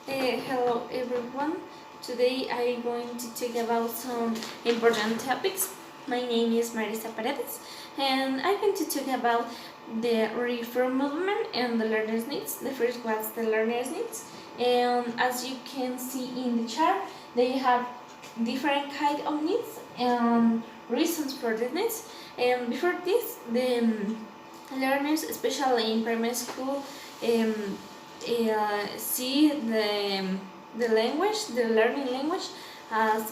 Hello everyone. Today I'm going to talk about some important topics. My name is Marisa Paredes and I'm going to talk about the reform movement and the learner's needs. The first was the learner's needs, and as you can see in the chart, they have different kind of needs and reasons for the needs. And before this, the learners, especially in primary school, see the language, the learning language, as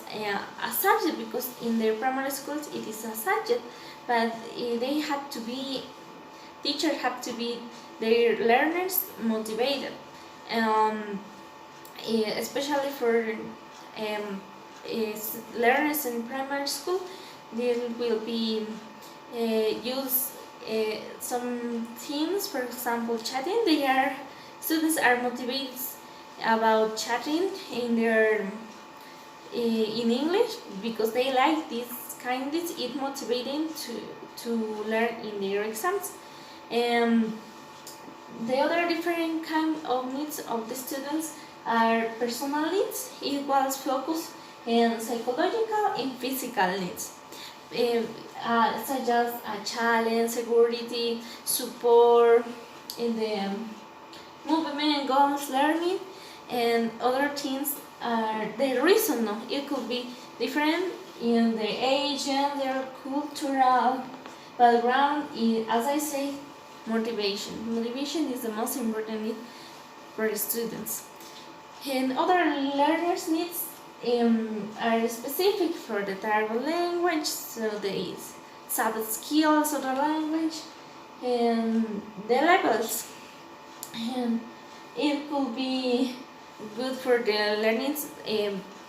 a subject, because in their primary schools it is a subject, but they have to be, teachers have to be their learners motivated, um, especially for learners in primary school. There will be use some themes, for example, chatting. Students are motivated about chatting in their in English because they like this kind. It motivating to learn in their exams. And the other different kind of needs of the students are personal needs. It was focused on psychological and physical needs, such as a challenge, security, support in the movement, goals, learning, and other things are the reason. No, it could be different in the age and their cultural background. As I say, motivation. Motivation is the most important need for the students. And other learners' needs are specific for the target language, so the soft skills of the language and the levels. And it could be good for the learners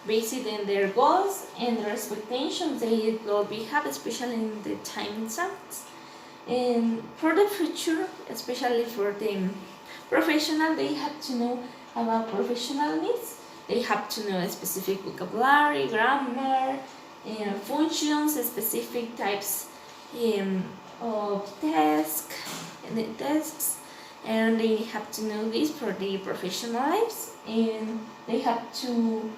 based on their goals and their expectations they will be have, especially in the time exams. And for the future, especially for the professional, they have to know about professional needs. They have to know a specific vocabulary, grammar, functions, specific types of tasks, and they have to know this for the professional lives, and they have to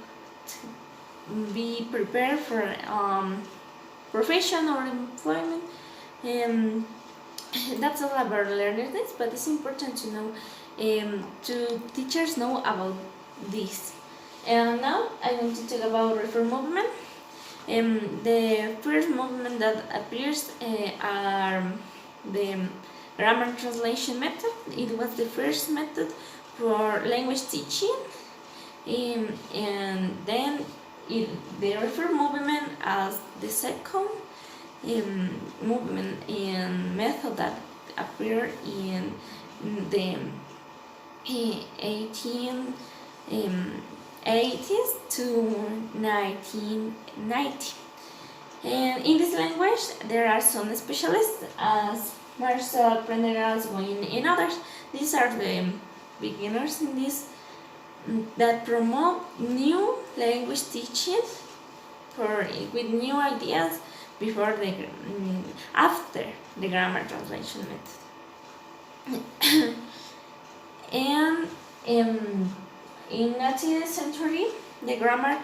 be prepared for profession or employment. And that's all about learning this, but it's important to know, to teachers know about this. And now I'm going to talk about reform movement. The first movement that appears are the grammar translation method. It was the first method for language teaching, and then the reform movement as the second movement and method that appeared in the 1880s to 1990. And in this language, there are some specialists, as Marcel Prendergast, Goin, and others. These are the beginners in this that promote new language teaching with new ideas before after the grammar translation method. And in 19th century, the grammar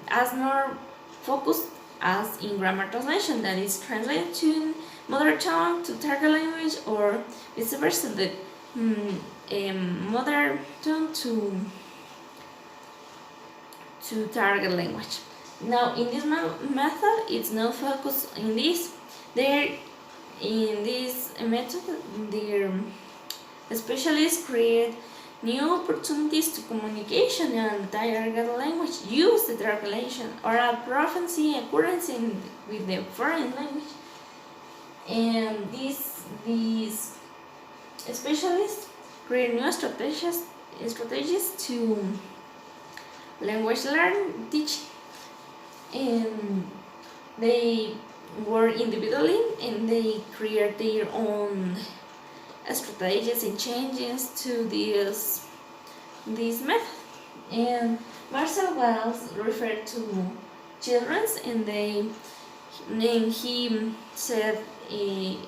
has more focused as in grammar translation, that is translated to mother tongue to target language, or vice versa, the mother tongue to target language. Now, in this method, it's not focused in this. In this method, their specialists create new opportunities to communication and target language, use the translation, oral proficiency, accuracy with the foreign language. And these specialists create new strategies to language learn, teaching. And they work individually and they create their own strategies and changes to this method. And Marcel was referred to children, and he said it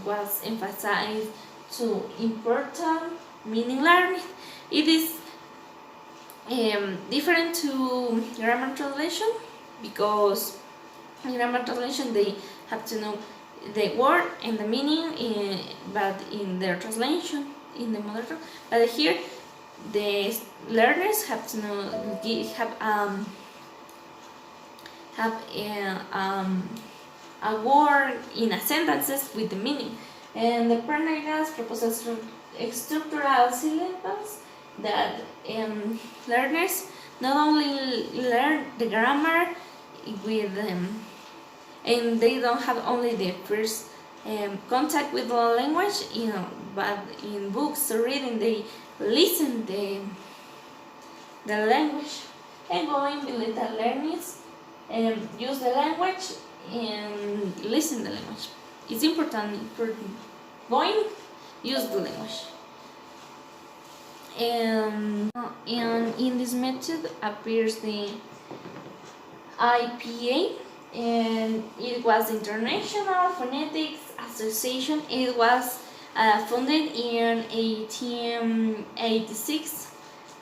was emphasized to important meaning learning. It is different to grammar translation, because in grammar translation they have to know the word and the meaning, but in their translation in the mother tongue. But here the learners have to know, a word in a sentences with the meaning. And the Prendergast proposes structural syllables that learners not only learn the grammar with and they don't have only the first contact with the language, but in books or reading they listen the language, and going with little learners use the language and listen the language. It's important for going use the language. And in this method appears the IPA, and it was International Phonetics Association. It was founded in 1886,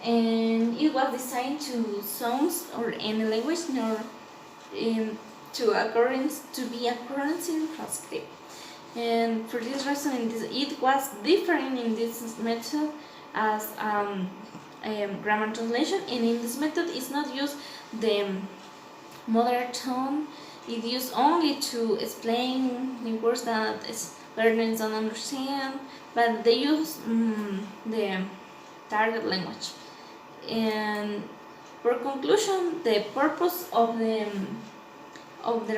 and it was designed to sounds or any language nor to be occurrence in transcript. And for this reason, it was different in this method as grammar translation. And in this method, it's not used the mother tongue. It used only to explain the words that learners don't understand, but they use the target language. And for conclusion, the purpose of the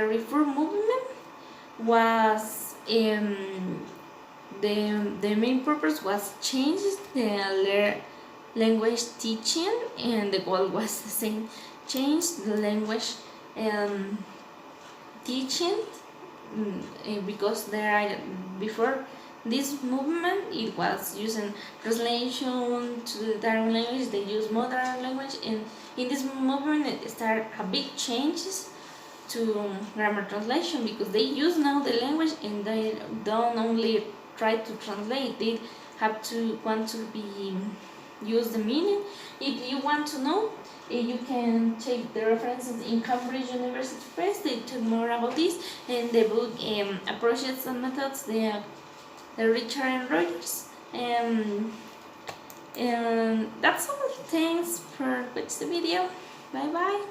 reform movement was the main purpose was change the language teaching, and the goal was the same: change the language teaching, because before this movement it was using translation to the different language. They use modern language, and in this movement it started a big changes to grammar translation, because they use now the language and they don't only try to translate, they have to want to be use the meaning. If you want to know, you can check the references in Cambridge University Press. They talk more about this, and the book Approaches and Methods, the Richard and Rogers. And that's all. Thanks for watching the video. Bye bye.